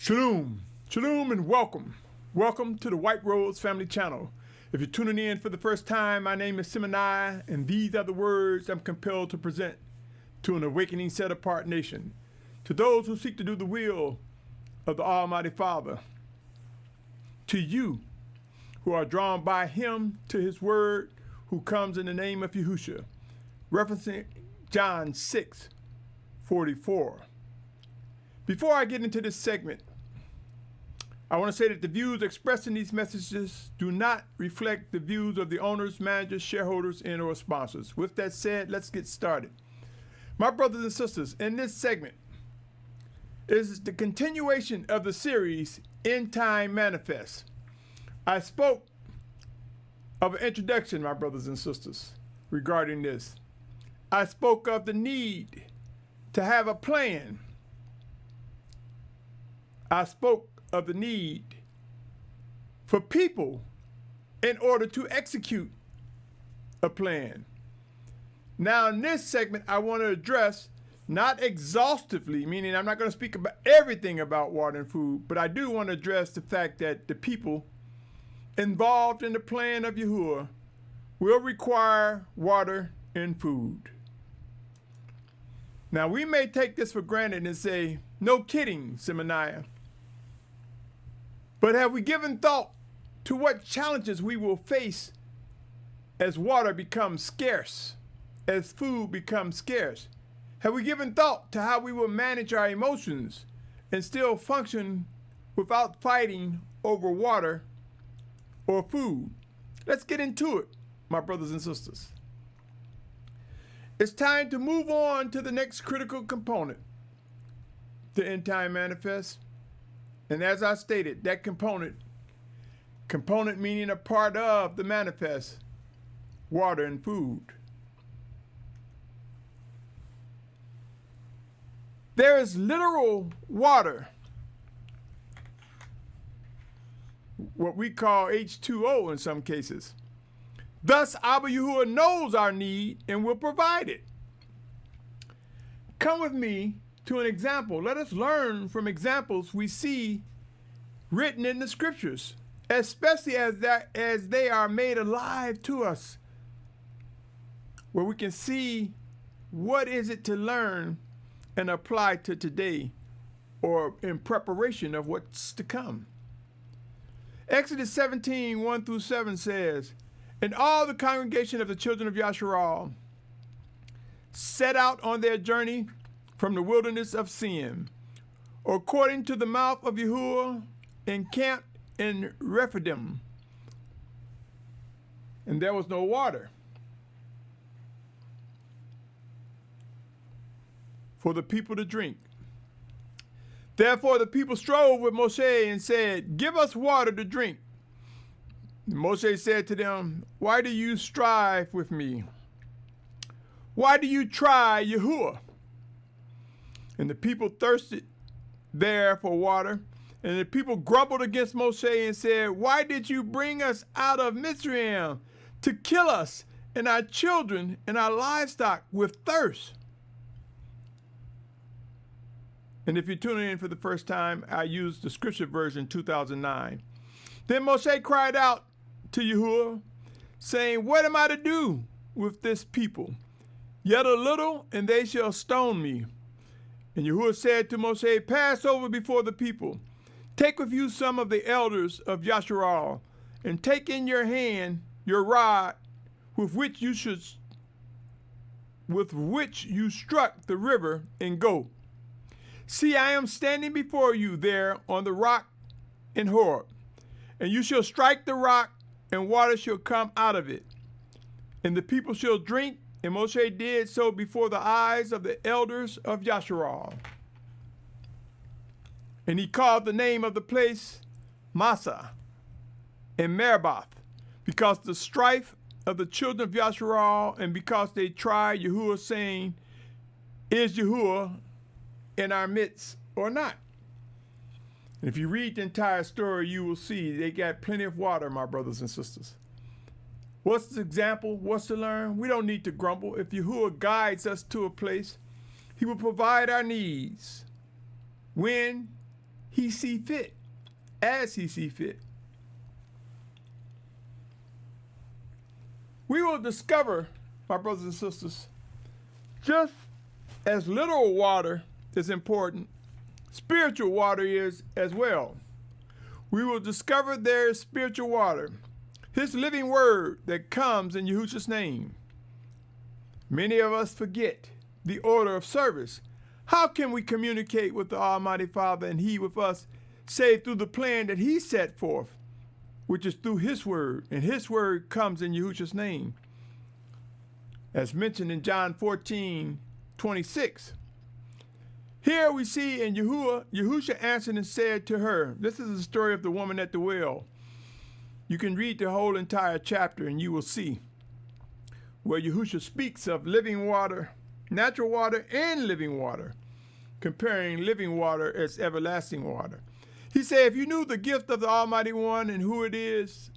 Shalom, shalom, and welcome. Welcome to the White Rose Family Channel. If you're tuning in for the first time, my name is Symmanayah, and these are the words I'm compelled to present to an awakening set-apart nation, to those who seek to do the will of the Almighty Father, to you who are drawn by Him to His word, who comes in the name of Yahusha, referencing John 6:44. Before I get into this segment, I want to say that the views expressed in these messages do not reflect the views of the owners, managers, shareholders, and or sponsors. With that said, let's get started. My brothers and sisters, in this segment is the continuation of the series EndTime Manifest. I spoke of an introduction, my brothers and sisters, regarding this. I spoke of the need to have a plan. I spoke of the need for people in order to execute a plan. Now, in this segment, I want to address, not exhaustively, meaning I'm not going to speak about everything about water and food, but I do want to address the fact that the people involved in the plan of Yahuah will require water and food. Now, we may take this for granted and say, no kidding, Symmanayah. But have we given thought to what challenges we will face as water becomes scarce, as food becomes scarce? Have we given thought to how we will manage our emotions and still function without fighting over water or food? Let's get into it, my brothers and sisters. It's time to move on to the next critical component, the EndTime Manifest. And as I stated, that component meaning a part of the manifest, water and food. There is literal water, what we call H2O in some cases. Thus, Abba Yahuah knows our need and will provide it. Come with me to an example. Let us learn from examples we see written in the scriptures, especially as they are made alive to us, where we can see what is it to learn and apply to today or in preparation of what's to come. Exodus 17:1-7 says, "And all the congregation of the children of Yashar'al set out on their journey from the wilderness of Sin, according to the mouth of Yahuah, encamped in Rephidim, and there was no water for the people to drink. Therefore the people strove with Moshe and said, 'Give us water to drink.' And Moshe said to them, 'Why do you strive with me? Why do you try Yahuah?' And the people thirsted there for water. And the people grumbled against Moshe and said, 'Why did you bring us out of Mitzrayim to kill us and our children and our livestock with thirst?'" And if you're tuning in for the first time, I used the scripture version 2009. "Then Moshe cried out to Yahuah, saying, 'What am I to do with this people? Yet a little, and they shall stone me.' And Yahuah said to Moshe, 'Pass over before the people. Take with you some of the elders of Yashar'al, and take in your hand your rod with which you struck the river, and go. See, I am standing before you there on the rock in Horeb, and you shall strike the rock, and water shall come out of it, and the people shall drink.' And Moshe did so before the eyes of the elders of Yashar'al. And he called the name of the place Massah and Meribah, because the strife of the children of Yashar'al, and because they tried Yahuah, saying, 'Is Yahuah in our midst or not?'" And if you read the entire story, you will see they got plenty of water, my brothers and sisters. What's the example? What's to learn? We don't need to grumble. If Yahuah guides us to a place, He will provide our needs when he see fit, as he see fit. We will discover, my brothers and sisters, just as literal water is important, spiritual water is as well. We will discover there is spiritual water, his living word that comes in Yahusha's name. Many of us forget the order of service. How can we communicate with the Almighty Father and he with us, save through the plan that he set forth, which is through his word, and his word comes in Yahusha's name. As mentioned in John 14:26. Here we see in Yahusha answered and said to her, this is the story of the woman at the well. You can read the whole entire chapter and you will see where Yahusha speaks of living water, natural water, and living water, comparing living water as everlasting water. He said, if you knew the gift of the Almighty One and who it is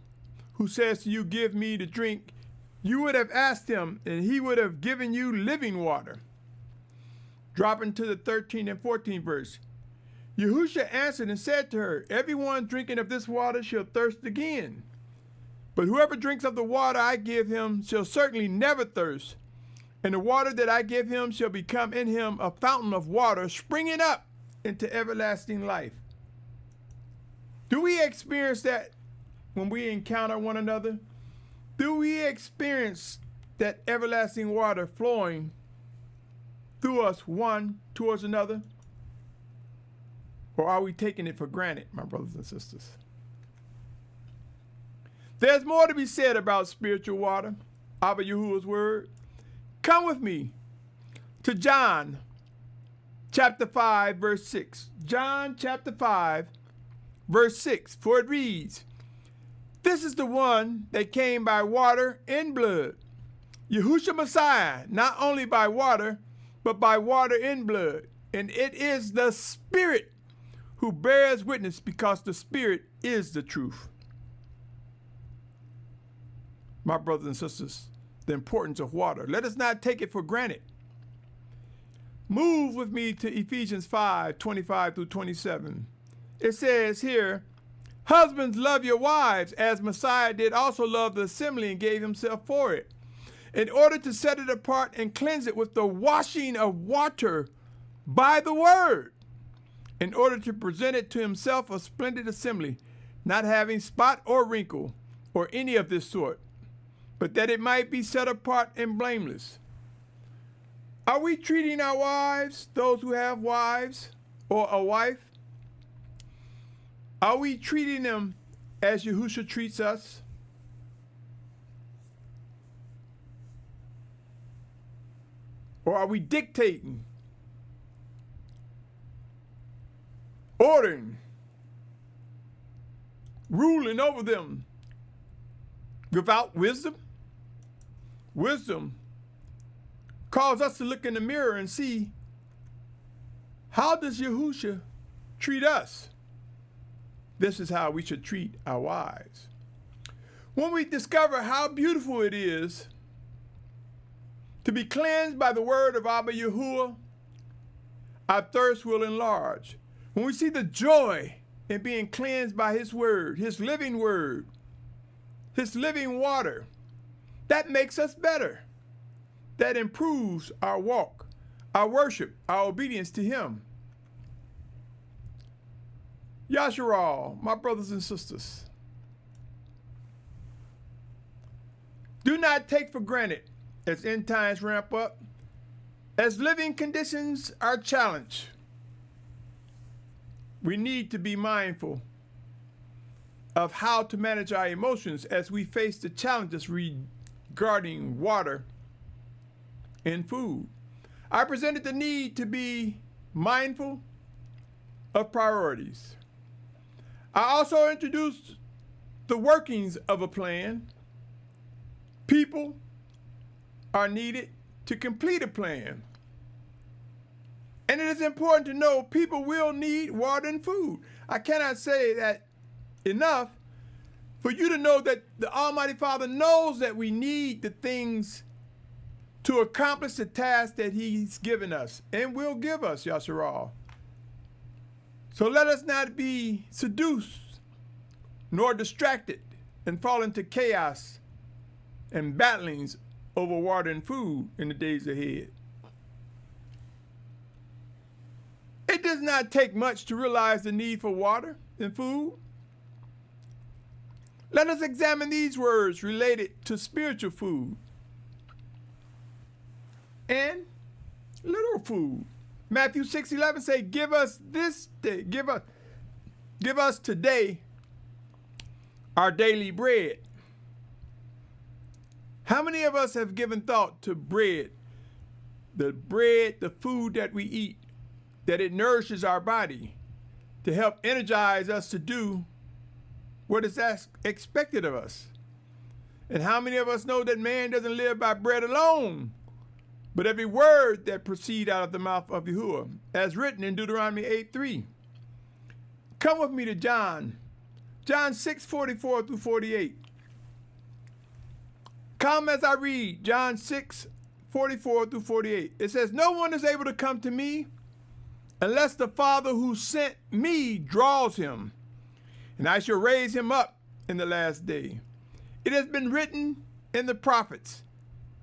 who says to you, give me to drink, you would have asked him and he would have given you living water. Dropping to the 13th and 14th verse. Yahusha answered and said to her, everyone drinking of this water shall thirst again. But whoever drinks of the water I give him shall certainly never thirst. And the water that I give him shall become in him a fountain of water springing up into everlasting life. Do we experience that when we encounter one another? Do we experience that everlasting water flowing through us one towards another? Or are we taking it for granted, my brothers and sisters? There's more to be said about spiritual water, Abba Yahuwah's word. Come with me to John chapter 5, verse 6. John chapter 5, verse 6, for it reads, this is the one that came by water and blood, Yahusha Messiah, not only by water, but by water and blood. And it is the Spirit who bears witness, because the Spirit is the truth. My brothers and sisters, the importance of water. Let us not take it for granted. Move with me to Ephesians 5:25 through 27. It says here, husbands, love your wives, as Messiah did also love the assembly and gave himself for it, in order to set it apart and cleanse it with the washing of water by the word, in order to present it to himself a splendid assembly, not having spot or wrinkle or any of this sort, but that it might be set apart and blameless. Are we treating our wives, those who have wives or a wife, are we treating them as Yahusha treats us? Or are we dictating, ordering, ruling over them without wisdom? Wisdom calls us to look in the mirror and see, how does Yahusha treat us? This is how we should treat our wives. When we discover how beautiful it is to be cleansed by the word of Abba Yahuah, our thirst will enlarge. When we see the joy in being cleansed by his word, his living water, that makes us better. That improves our walk, our worship, our obedience to him. Yashar'al, my brothers and sisters, do not take for granted, as end times ramp up, as living conditions are challenged. We need to be mindful of how to manage our emotions as we face the challenges regarding water and food. I presented the need to be mindful of priorities. I also introduced the workings of a plan. People are needed to complete a plan. And it is important to know people will need water and food. I cannot say that enough for you to know that the Almighty Father knows that we need the things to accomplish the task that he's given us and will give us, Yashar'al. So let us not be seduced nor distracted and fall into chaos and battlings over water and food in the days ahead. It does not take much to realize the need for water and food. Let us examine these words related to spiritual food and literal food. Matthew 6:11 say, give us this day, give us today our daily bread. How many of us have given thought to bread, the food that we eat, that it nourishes our body to help energize us to do what is expected of us? And how many of us know that man doesn't live by bread alone, but every word that proceeds out of the mouth of Yahuah, as written in Deuteronomy 8:3. Come with me to John 6:44 through 48. Come as I read John 6:44 through 48. It says, no one is able to come to me unless the Father who sent me draws him, and I shall raise him up in the last day. It has been written in the prophets,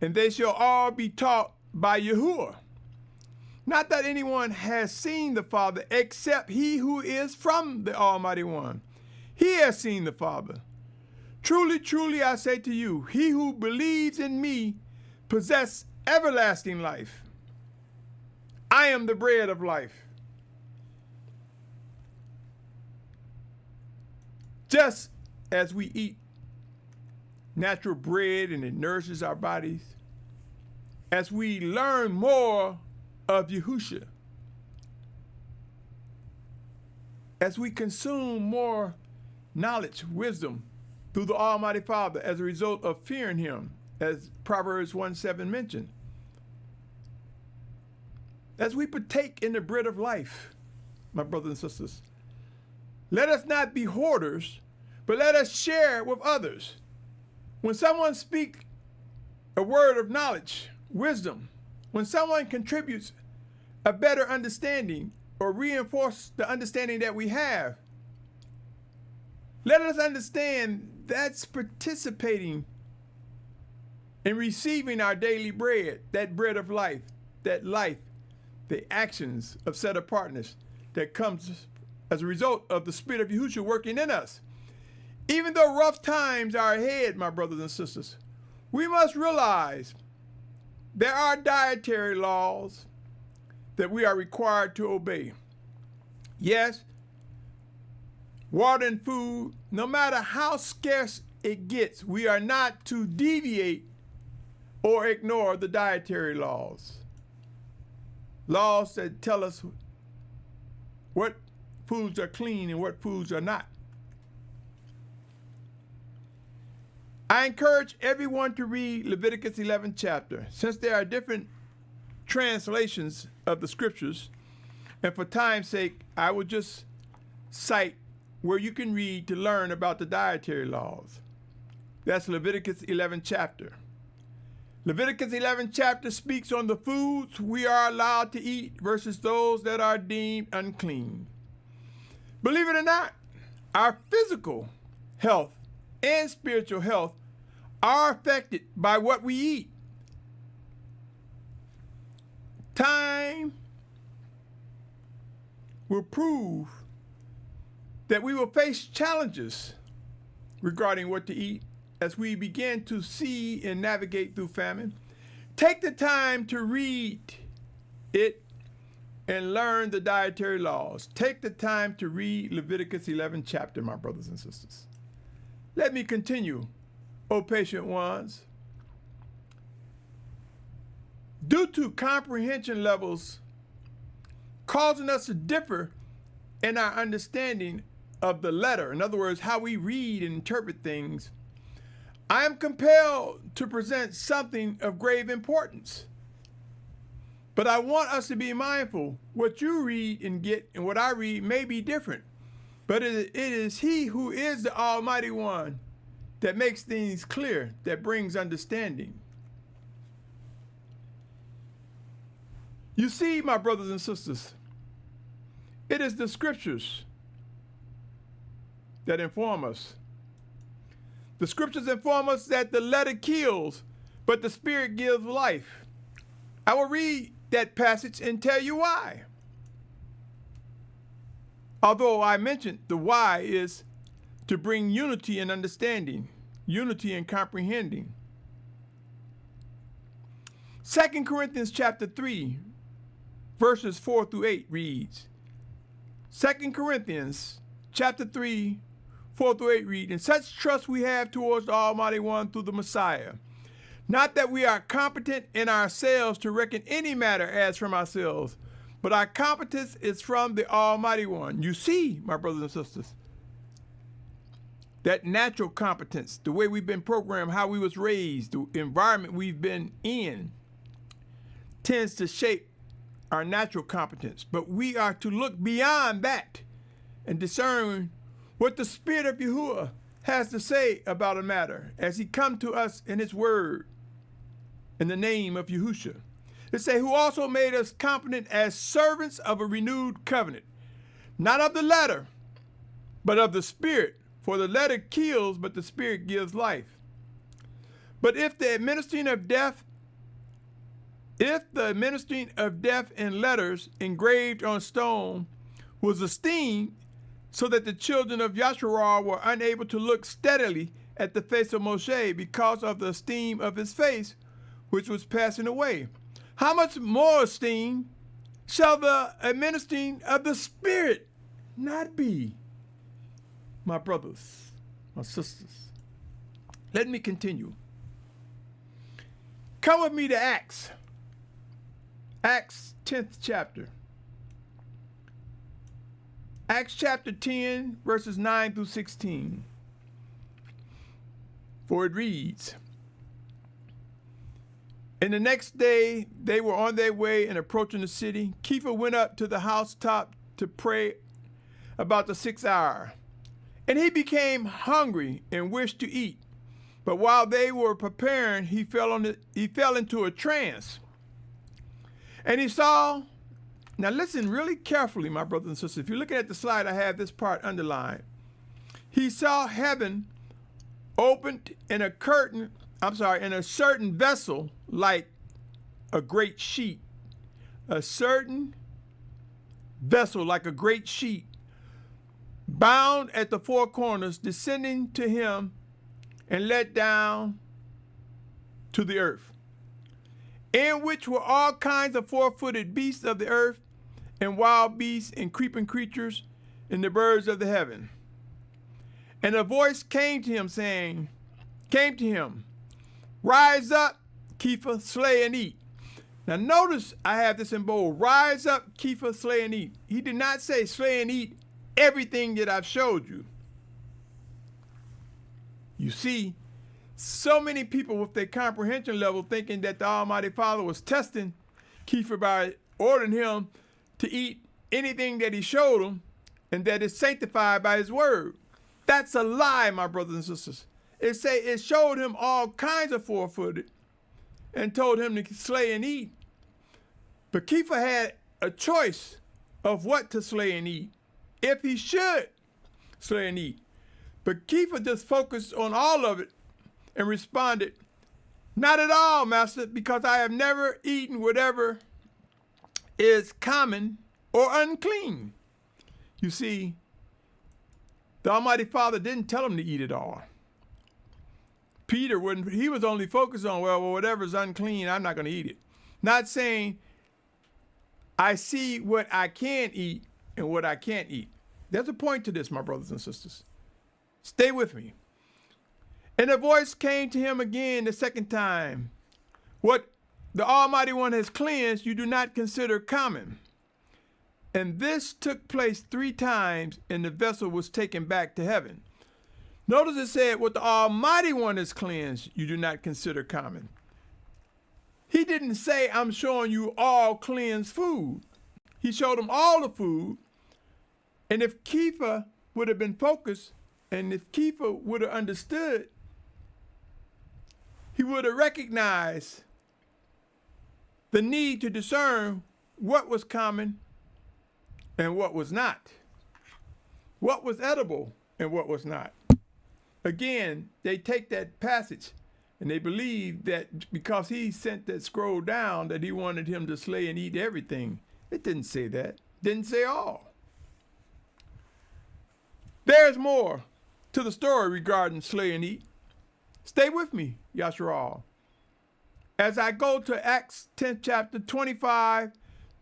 and they shall all be taught by Yahuah. Not that anyone has seen the Father except he who is from the Almighty One. He has seen the Father. Truly, truly, I say to you, he who believes in me possesses everlasting life. I am the bread of life. Just as we eat natural bread and it nourishes our bodies, as we learn more of Yahusha, as we consume more knowledge, wisdom through the Almighty Father as a result of fearing him, as Proverbs 1:7 mentioned, as we partake in the bread of life, my brothers and sisters, let us not be hoarders, but let us share with others. When someone speaks a word of knowledge, wisdom, when someone contributes a better understanding or reinforce the understanding that we have, let us understand that's participating in receiving our daily bread, that bread of life, the actions of set apartness that comes as a result of the Spirit of Yahusha working in us. Even though rough times are ahead, my brothers and sisters, we must realize there are dietary laws that we are required to obey. Yes, water and food, no matter how scarce it gets, we are not to deviate or ignore the dietary laws. Laws that tell us what foods are clean and what foods are not. I encourage everyone to read Leviticus 11 chapter, since there are different translations of the scriptures, and for time's sake, I will just cite where you can read to learn about the dietary laws. That's Leviticus 11 chapter. Leviticus 11 chapter speaks on the foods we are allowed to eat versus those that are deemed unclean. Believe it or not, our physical health and spiritual health are affected by what we eat. Time will prove that we will face challenges regarding what to eat as we begin to see and navigate through famine. Take the time to read it and learn the dietary laws. Take the time to read Leviticus 11 chapter, my brothers and sisters. Let me continue, O patient ones. Due to comprehension levels causing us to differ in our understanding of the letter, in other words, how we read and interpret things, I am compelled to present something of grave importance. But I want us to be mindful what you read and get and what I read may be different. But it is he who is the Almighty One that makes things clear, that brings understanding. You see, my brothers and sisters, It is the scriptures that inform us. The scriptures inform us that the letter kills, but the spirit gives life. I will read that passage and tell you why. Although I mentioned the why is to bring unity and understanding, unity and comprehending. 2 Corinthians chapter 3, verses 4 through 8 reads, 2 Corinthians chapter 3, 4 through 8 read, "And such trust we have towards the Almighty One through the Messiah. Not that we are competent in ourselves to reckon any matter as from ourselves, but our competence is from the Almighty One." You see, my brothers and sisters, that natural competence, the way we've been programmed, how we was raised, the environment we've been in, tends to shape our natural competence. But we are to look beyond that and discern what the Spirit of Yahuah has to say about a matter as he come to us in his word in the name of Yahusha. It say, "Who also made us competent as servants of a renewed covenant, not of the letter, but of the Spirit. For the letter kills, but the Spirit gives life. But if the administering of death in letters engraved on stone was esteemed, so that the children of Yashar'al were unable to look steadily at the face of Moshe because of the esteem of his face, which was passing away, how much more esteem shall the administering of the Spirit not be?" My brothers, my sisters, let me continue. Come with me to Acts 10th chapter. Acts chapter 10, verses 9 through 16. For it reads, "And the next day they were on their way and approaching the city. Kepha went up to the housetop to pray about the 6th hour. And he became hungry and wished to eat. But while they were preparing, he fell into a trance. And he saw," now listen really carefully, my brothers and sisters. If you're looking at the slide, I have this part underlined. "He saw heaven opened in a certain vessel like a great sheet." A certain vessel like a great sheet, bound at the four corners, descending to him and let down to the earth, in which were all kinds of four-footed beasts of the earth, and wild beasts, and creeping creatures, and the birds of the heaven. And a voice came to him, "Rise up, Kepha, slay and eat." Now notice I have this in bold. Rise up, Kepha, slay and eat. He did not say slay and eat everything that I've showed you. You see, so many people with their comprehension level thinking that the Almighty Father was testing Kepha by ordering him to eat anything that he showed him and that is sanctified by his word. That's a lie, my brothers and sisters. It showed him all kinds of four-footed and told him to slay and eat. But Kepha had a choice of what to slay and eat, if he should slay and eat. But Kepha just focused on all of it and responded, "Not at all, Master, because I have never eaten whatever is common or unclean." You see, the Almighty Father didn't tell him to eat it all. Peter, he was only focused on, well, whatever's unclean, I'm not going to eat it. Not saying, I see what I can eat and what I can't eat. There's a point to this, my brothers and sisters. Stay with me. "And a voice came to him again the second time. What the Almighty One has cleansed, you do not consider common." And this took place 3 times, and the vessel was taken back to heaven. Notice it said, what the Almighty One has cleansed, you do not consider common. He didn't say, I'm showing you all cleansed food. He showed them all the food. And if Kepha would have been focused, and if Kepha would have understood, he would have recognized the need to discern what was common and what was not. What was edible and what was not. Again, they take that passage and they believe that because he sent that scroll down that he wanted him to slay and eat everything. It didn't say that. Didn't say all. There's more to the story regarding slay and eat. Stay with me, Yashar'al, as I go to Acts 10th chapter 25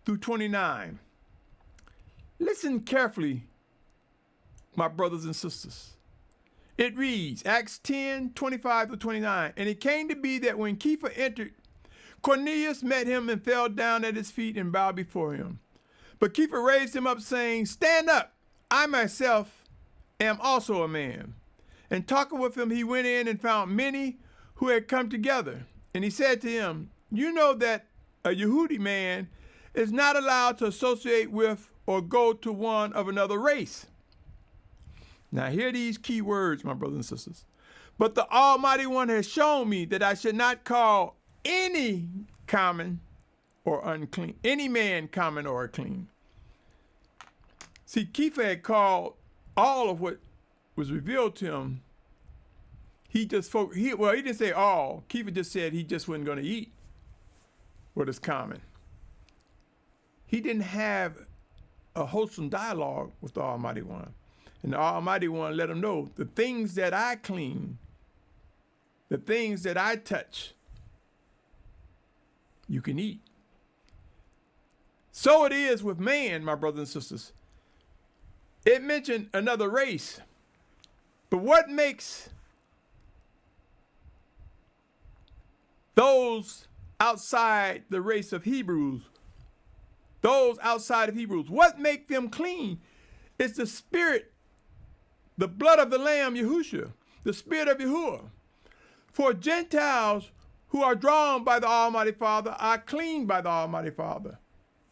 through 29. Listen carefully, my brothers and sisters. It reads, Acts 10, 25 to 29. And it came to be that when Kepha entered, Cornelius met him and fell down at his feet and bowed before him. But Kepha raised him up, saying, Stand up, I myself am also a man. And talking with him, he went in and found many who had come together. And he said to him, You know that a Yehudi man is not allowed to associate with or go to one of another race. Now hear these key words, my brothers and sisters. But the Almighty One has shown me that I should not call any common or unclean, any man common or unclean. See, Kepha had called all of what was revealed to him. He didn't say all. Kepha just said he just wasn't going to eat what is common. He didn't have a wholesome dialogue with the Almighty One. And the Almighty One let him know the things that I clean, the things that I touch, you can eat. So it is with man, my brothers and sisters. It mentioned another race. But what makes those outside the race of Hebrews, what make them clean is the spirit, the blood of the Lamb, Yahusha, the Spirit of Yahuah. For Gentiles who are drawn by the Almighty Father are clean by the Almighty Father.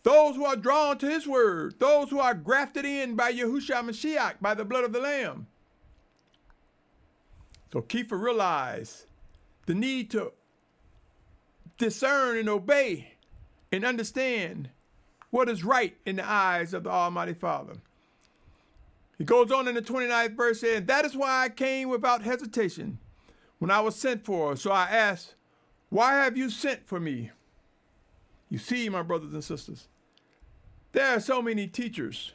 Those who are drawn to his word, those who are grafted in by Yahusha Mashiach, by the blood of the Lamb. So Kepha realized the need to discern and obey and understand what is right in the eyes of the Almighty Father. He goes on in the 29th verse saying, That is why I came without hesitation when I was sent for. So I asked, Why have you sent for me? You see, my brothers and sisters, there are so many teachers,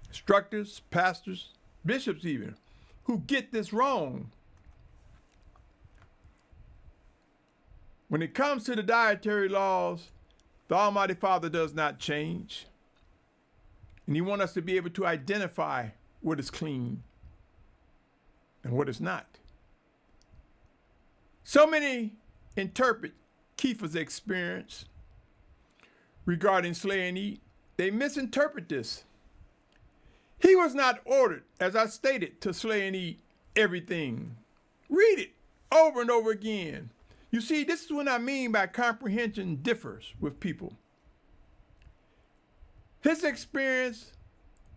instructors, pastors, bishops even, who get this wrong. When it comes to the dietary laws, the Almighty Father does not change. And he wants us to be able to identify what is clean and what is not. So many interpret Kepha's experience regarding slay and eat. They misinterpret this. He was not ordered, as I stated, to slay and eat everything. Read it over and over again. You see, this is what I mean by comprehension differs with people. His experience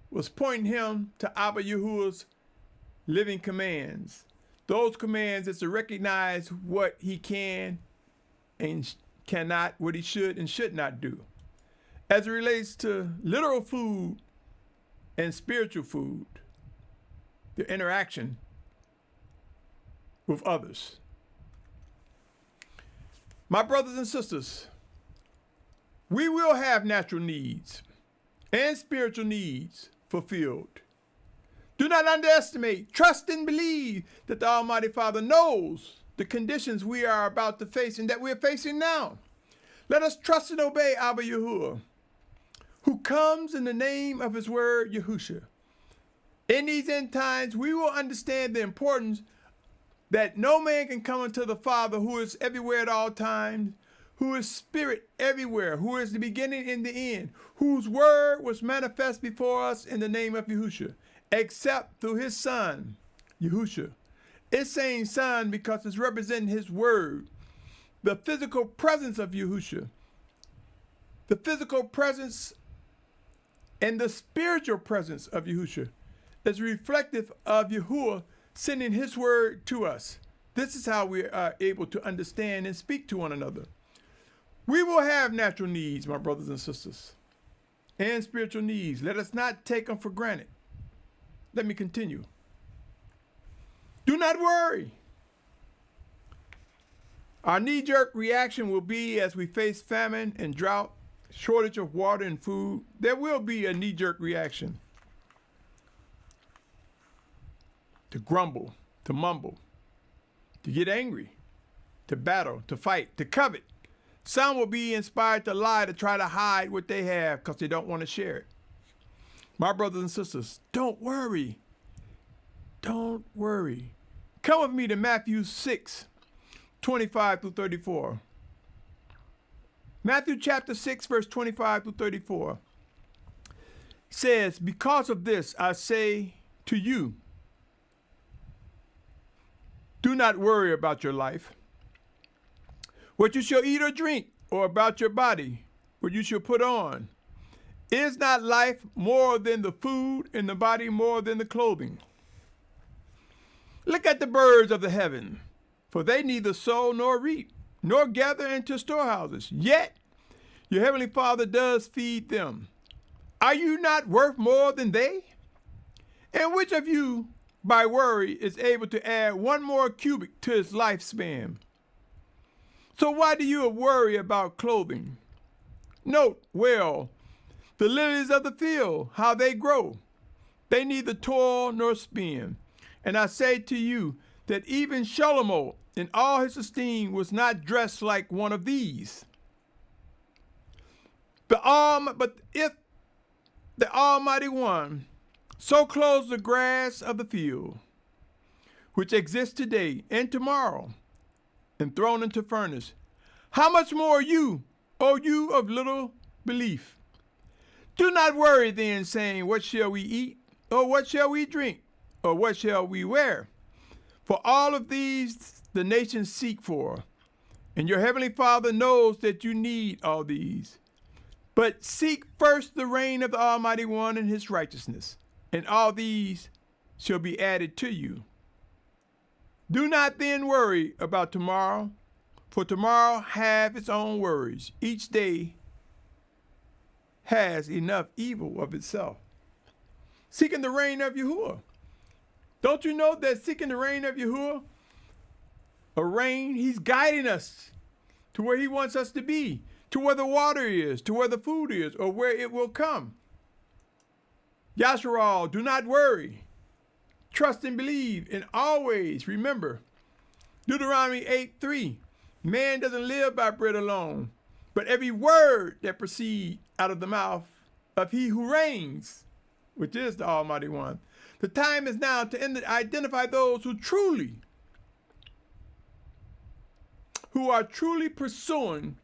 was pointing him to Abba Yahuwah's living commands. Those commands is to recognize what he can and cannot, what he should and should not do. As it relates to literal food and spiritual food, the interaction with others. My brothers and sisters, we will have natural needs and spiritual needs fulfilled. Do not underestimate, trust and believe that the Almighty Father knows the conditions we are about to face and that we're facing now. Let us trust and obey Abba Yahuwah, who comes in the name of his word, Yahusha. In these end times, we will understand the importance that no man can come unto the Father, who is everywhere at all times, who is spirit everywhere, who is the beginning and the end, whose word was manifest before us in the name of Yahusha, except through his son, Yahusha. It's saying son because it's representing his word, the physical presence of Yahusha, the physical presence and the spiritual presence of Yahusha is reflective of Yahuwah sending his word to us. This is how we are able to understand and speak to one another. We will have natural needs, my brothers and sisters. and spiritual needs. Let us not take them for granted. Let me continue. Do not worry. Our knee-jerk reaction will be as we face famine and drought, shortage of water and food. There will be a knee-jerk reaction to grumble, to mumble, to get angry, to battle, to fight, to covet. Some will be inspired to lie, to try to hide what they have because they don't want to share it. My brothers and sisters, don't worry. Don't worry. Come with me to Matthew 6, 25 through 34. Matthew chapter 6, verse 25 through 34 says, because of this I say to you, do not worry about your life, what you shall eat or drink, or about your body, what you shall put on. Is not life more than the food, and the body more than the clothing? Look at the birds of the heaven, for they neither sow nor reap, nor gather into storehouses, yet your heavenly Father does feed them. Are you not worth more than they? And which of you, by worry, is able to add one more cubit to his lifespan? So why do you worry about clothing? Note well the lilies of the field, how they grow. They neither toil nor spin. And I say to you that even Shalum in all his esteem was not dressed like one of these. But if the Almighty One so clothes the grass of the field, which exists today and tomorrow, and thrown into furnace, how much more you, O you of little belief? Do not worry then, saying, what shall we eat? Or what shall we drink? Or what shall we wear? For all of these the nations seek for, and your heavenly Father knows that you need all these. But seek first the reign of the Almighty One and his righteousness, and all these shall be added to you. Do not then worry about tomorrow, for tomorrow have its own worries. Each day has enough evil of itself. Seeking the reign of Yahuah. Don't you know that seeking the reign of Yahuah, he's guiding us to where he wants us to be, to where the water is, to where the food is, or where it will come. Yashar'al, do not worry. Trust and believe, and always remember, Deuteronomy 8:3, man doesn't live by bread alone, but every word that proceeds out of the mouth of he who reigns, which is the Almighty One. The time is now to identify those who are truly pursuing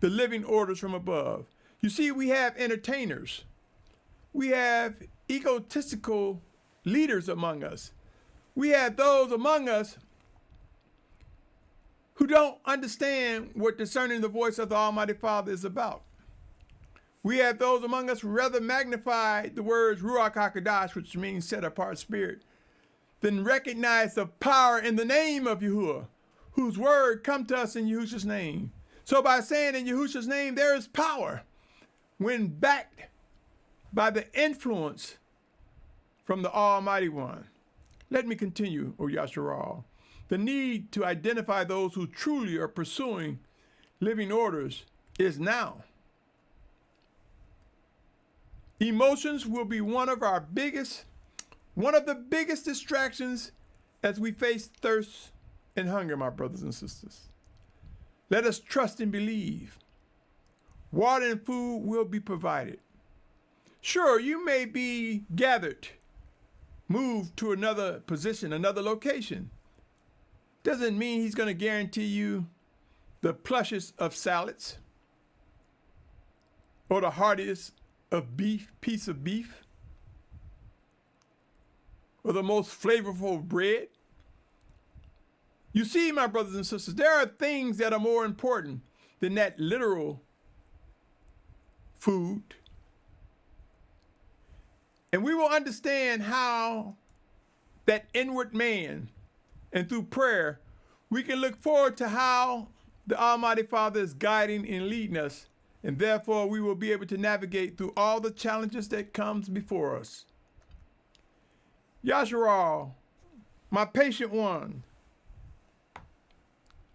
the living orders from above. You see, we have entertainers. We have egotistical leaders among us. We have those among us who don't understand what discerning the voice of the Almighty Father is about. We have those among us who rather magnify the words Ruach HaKodesh, which means set apart spirit, than recognize the power in the name of Yahuah, whose word come to us in Yahusha's name. So by saying in Yahusha's name, there is power when backed by the influence from the Almighty One. Let me continue, O Yashar'al. The need to identify those who truly are pursuing living orders is now. Emotions will be one of the biggest distractions as we face thirst and hunger, my brothers and sisters. Let us trust and believe. Water and food will be provided. Sure, you may be gathered, moved to another position, another location. Doesn't mean he's going to guarantee you the plushest of salads or the heartiest of piece of beef or the most flavorful bread. You see, my brothers and sisters, there are things that are more important than that literal food. And we will understand how that inward man, and through prayer, we can look forward to how the Almighty Father is guiding and leading us and therefore we will be able to navigate through all the challenges that comes before us. Yashar'al, my patient one,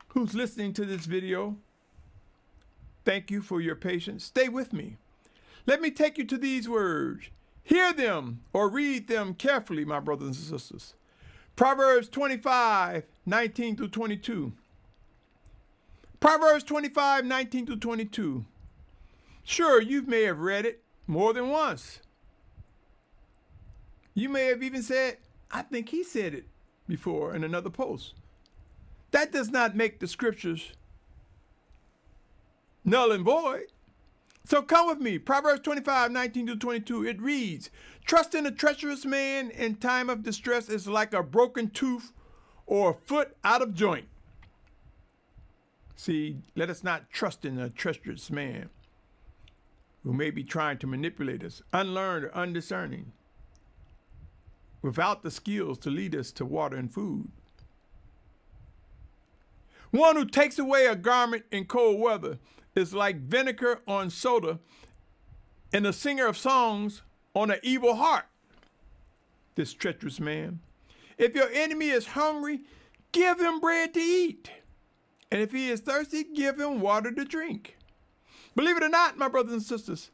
who's listening to this video, thank you for your patience. Stay with me. Let me take you to these words. Hear them or read them carefully, my brothers and sisters. Proverbs 25, 19 through 22. Proverbs 25, 19 through 22. Sure, you may have read it more than once. You may have even said, I think he said it before in another post. That does not make the scriptures null and void. So come with me. Proverbs 25, 19 to 22. It reads, trust in a treacherous man in time of distress is like a broken tooth or a foot out of joint. See, let us not trust in a treacherous man who may be trying to manipulate us, unlearned or undiscerning, without the skills to lead us to water and food. One who takes away a garment in cold weather is like vinegar on soda and a singer of songs on an evil heart. This treacherous man. If your enemy is hungry, give him bread to eat. And if he is thirsty, give him water to drink. Believe it or not, my brothers and sisters,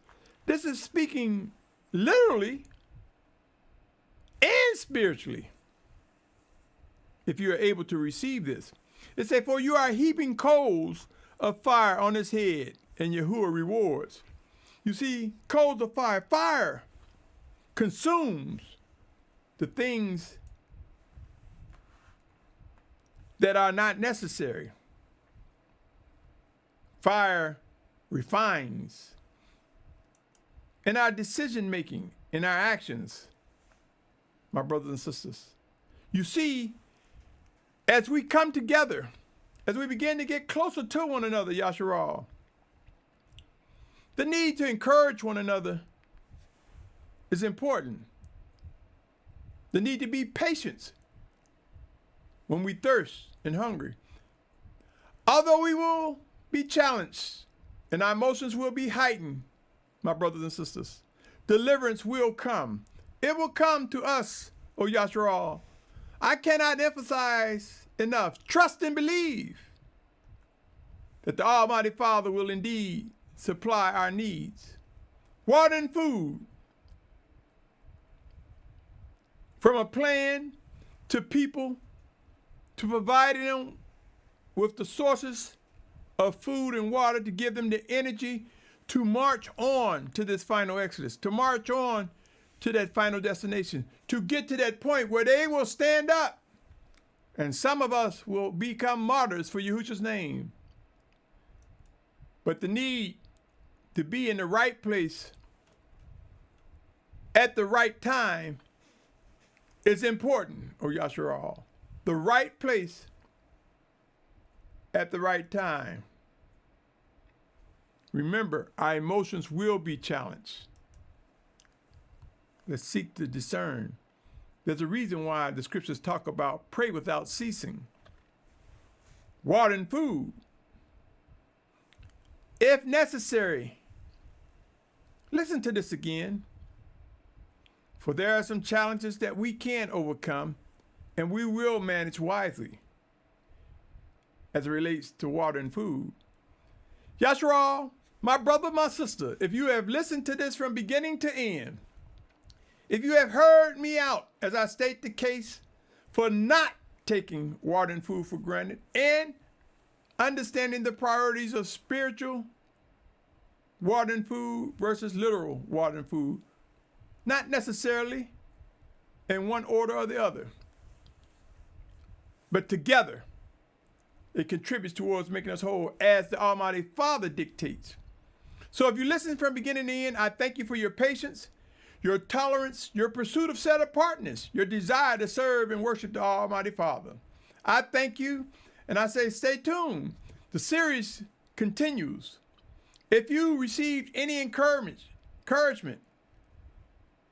this is speaking literally and spiritually. If you are able to receive this. It says, for you are heaping coals of fire on his head, and Yahuah rewards. You see, coals of fire. Fire consumes the things that are not necessary. Fire refines. In our decision making, in our actions, my brothers and sisters. You see, as we come together, as we begin to get closer to one another, Yashar'al, the need to encourage one another is important. The need to be patient when we thirst and hungry. Although we will be challenged and our emotions will be heightened, my brothers and sisters, deliverance will come. It will come to us, O Yashar'al. I cannot emphasize enough. Trust and believe that the Almighty Father will indeed supply our needs. Water and food. From a plan to people, to providing them with the sources of food and water to give them the energy to march on to this final exodus, to march on to that final destination, to get to that point where they will stand up. And some of us will become martyrs for Yahusha's name. But the need to be in the right place at the right time is important, O Yashar'al. The right place at the right time. Remember, our emotions will be challenged. Let's seek to discern. There's a reason why the scriptures talk about pray without ceasing. Water and food. If necessary, listen to this again. For there are some challenges that we can overcome and we will manage wisely as it relates to water and food. Yashar'al, my brother, my sister, if you have listened to this from beginning to end, if you have heard me out as I state the case for not taking water and food for granted and understanding the priorities of spiritual water and food versus literal water and food, not necessarily in one order or the other, but together it contributes towards making us whole as the Almighty Father dictates. So if you listen from beginning to end, I thank you for your patience, your tolerance, your pursuit of set apartness, your desire to serve and worship the Almighty Father. I thank you, and I say stay tuned. The series continues. If you received any encouragement,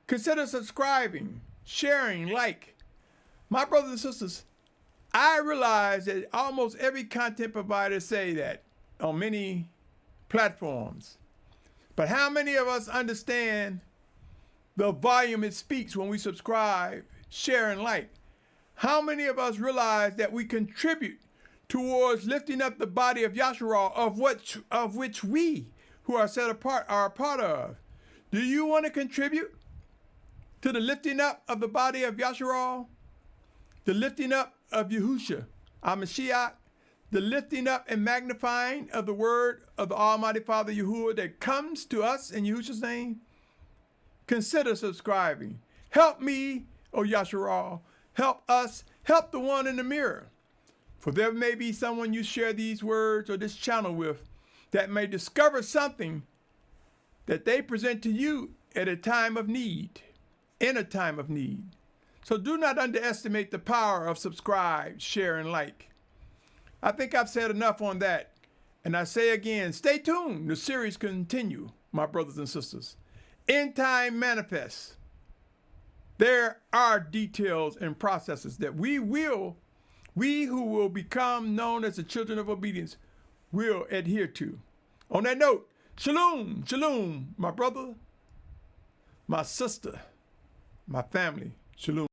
consider subscribing, sharing, like. My brothers and sisters, I realize that almost every content provider say that on many platforms. But how many of us understand the volume it speaks when we subscribe, share, and like? How many of us realize that we contribute towards lifting up the body of Yashar'al, of which we who are set apart are a part of? Do you want to contribute to the lifting up of the body of Yashar'al, the lifting up of Yahusha, our Mashiach, the lifting up and magnifying of the word of the Almighty Father Yahuah that comes to us in Yahusha's name? Consider subscribing. Help me, O Yashar'al. Help us. Help the one in the mirror. For there may be someone you share these words or this channel with that may discover something that they present to you at a time of need, in a time of need. So do not underestimate the power of subscribe, share, and like. I think I've said enough on that. And I say again, stay tuned. The series continue, my brothers and sisters. End time manifests. There are details and processes that we who will become known as the children of obedience will adhere to. On that note, shalom, shalom, my brother, my sister, my family, shalom.